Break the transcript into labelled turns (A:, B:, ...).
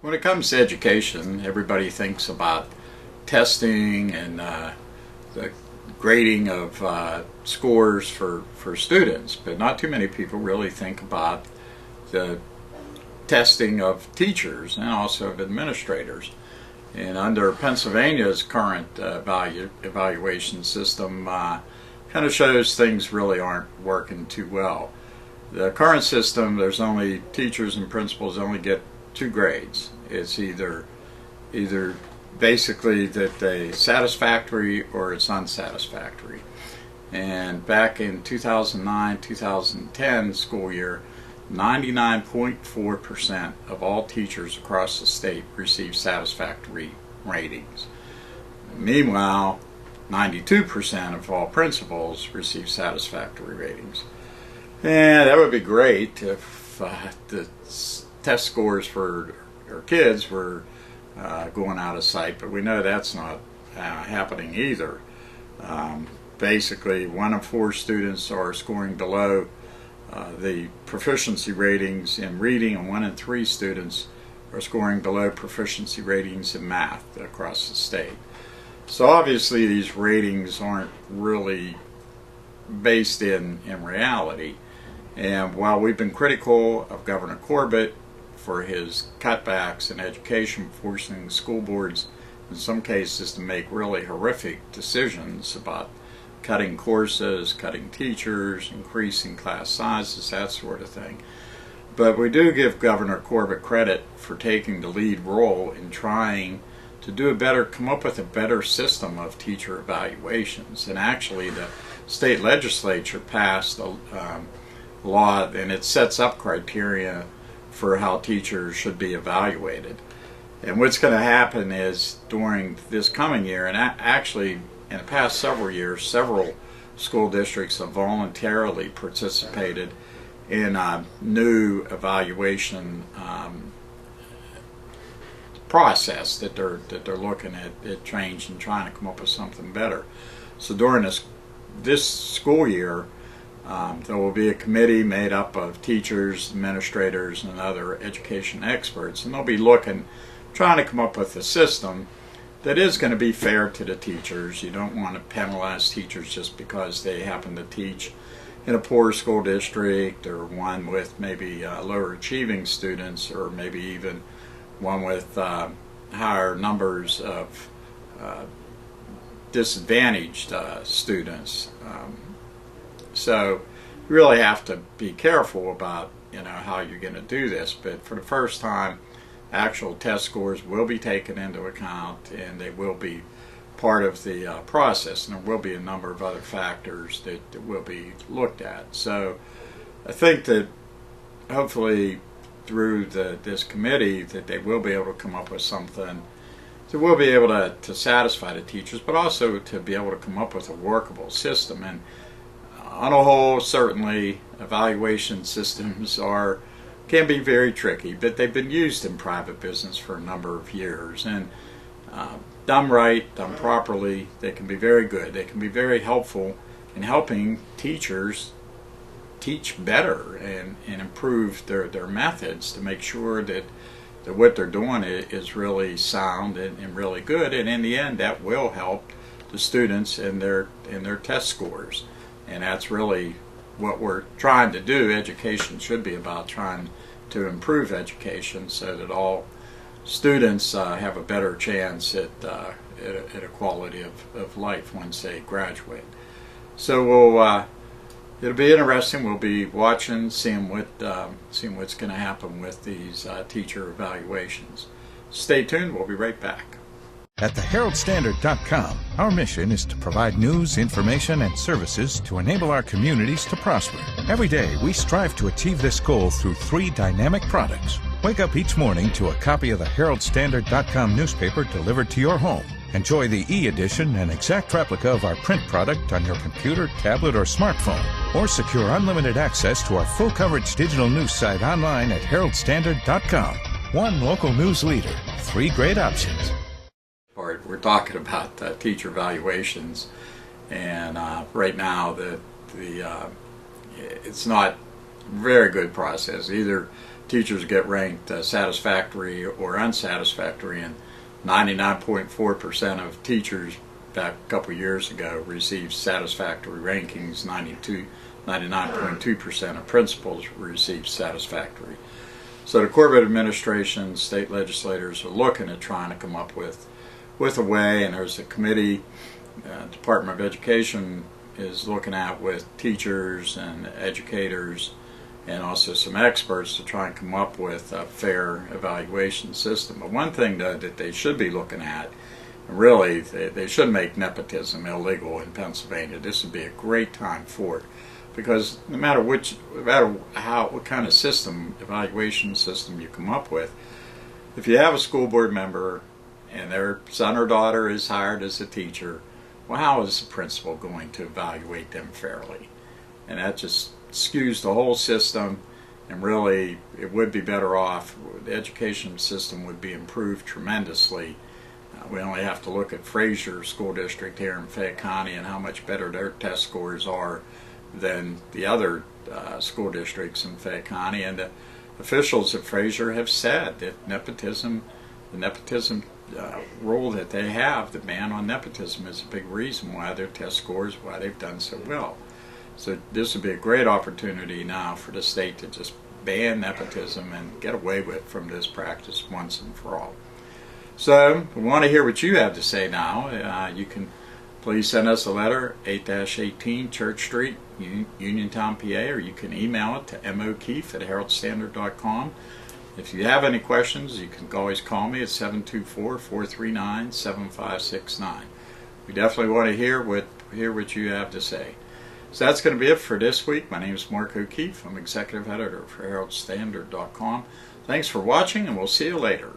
A: When it comes to education, everybody thinks about testing and the grading of scores for students, but not too many people really think about the testing of teachers and also of administrators. And under Pennsylvania's current evaluation system, kind of shows things really aren't working too well. The current system, there's only teachers and principals only get 2 grades. It's either basically that they satisfactory or it's unsatisfactory. And back in 2009-2010 school year, 99.4% of all teachers across the state received satisfactory ratings. Meanwhile, 92% of all principals receive satisfactory ratings. And that would be great if the test scores for our kids were going out of sight, but we know that's not happening either. Basically, 1 in 4 students are scoring below the proficiency ratings in reading, and 1 in 3 students are scoring below proficiency ratings in math across the state. So obviously these ratings aren't really based in reality. And while we've been critical of Governor Corbett for his cutbacks in education, forcing school boards in some cases to make really horrific decisions about cutting courses, cutting teachers, increasing class sizes, that sort of thing. But we do give Governor Corbett credit for taking the lead role in trying to come up with a better system of teacher evaluations. And actually the state legislature passed a law, and it sets up criteria for how teachers should be evaluated. And what's going to happen is during this coming year, and actually in the past several years, several school districts have voluntarily participated in a new evaluation process that they're looking at change and trying to come up with something better. So during this school year, there will be a committee made up of teachers, administrators, and other education experts, and they'll be trying to come up with a system that is going to be fair to the teachers. You don't want to penalize teachers just because they happen to teach in a poor school district, or one with maybe lower achieving students, or maybe even one with higher numbers of disadvantaged students. So you really have to be careful about how you're going to do this. But for the first time, actual test scores will be taken into account, and they will be part of the process, and there will be a number of other factors that will be looked at. So I think that hopefully through this committee that they will be able to come up with something that will be able to satisfy the teachers, but also to be able to come up with a workable system. And on a whole, certainly evaluation systems can be very tricky, but they've been used in private business for a number of years, and done right, done properly, they can be very good. They can be very helpful in helping teachers teach better and improve their methods to make sure that what they're doing is really sound and really good, and in the end that will help the students in their test scores. And that's really what we're trying to do. Education should be about trying to improve education so that all students have a better chance at a quality of life once they graduate. So it'll be interesting. We'll be watching, seeing what's going to happen with these teacher evaluations. Stay tuned. We'll be right back.
B: At theherald-standard.com, our mission is to provide news, information, and services to enable our communities to prosper. Every day, we strive to achieve this goal through 3 dynamic products. Wake up each morning to a copy of the Herald-Standard.com newspaper delivered to your home. Enjoy the e-edition, an exact replica of our print product on your computer, tablet, or smartphone. Or secure unlimited access to our full-coverage digital news site online at Herald-Standard.com. One local news leader, 3 great options.
A: We're talking about teacher evaluations, and right now it's not a very good process. Either teachers get ranked satisfactory or unsatisfactory, and 99.4% of teachers back a couple years ago received satisfactory rankings. 99.2% of principals received satisfactory. So the Corbett administration, state legislators are looking at trying to come up with a way, and there's a committee, Department of Education is looking at with teachers and educators and also some experts to try and come up with a fair evaluation system. But one thing that they should be looking at, and really they should make nepotism illegal in Pennsylvania. This would be a great time for it, because no matter what kind of evaluation system you come up with, if you have a school board member and their son or daughter is hired as a teacher, well, how is the principal going to evaluate them fairly? And that just skews the whole system, and really it would be better off. The education system would be improved tremendously. We only have to look at Fraser School District here in Fayette County and how much better their test scores are than the other school districts in Fayette County. And the officials at Fraser have said that the nepotism rule that they have, the ban on nepotism, is a big reason why their test scores, why they've done so well. So this would be a great opportunity now for the state to just ban nepotism and get away from this practice once and for all. So we want to hear what you have to say now. You can please send us a letter, 8-18 Church Street, Uniontown, PA, or you can email it to mokeefe@heraldstandard.com. If you have any questions, you can always call me at 724-439-7569. We definitely want to hear what you have to say. So that's going to be it for this week. My name is Mark O'Keefe. I'm Executive Editor for Herald-Standard.com. Thanks for watching, and we'll see you later.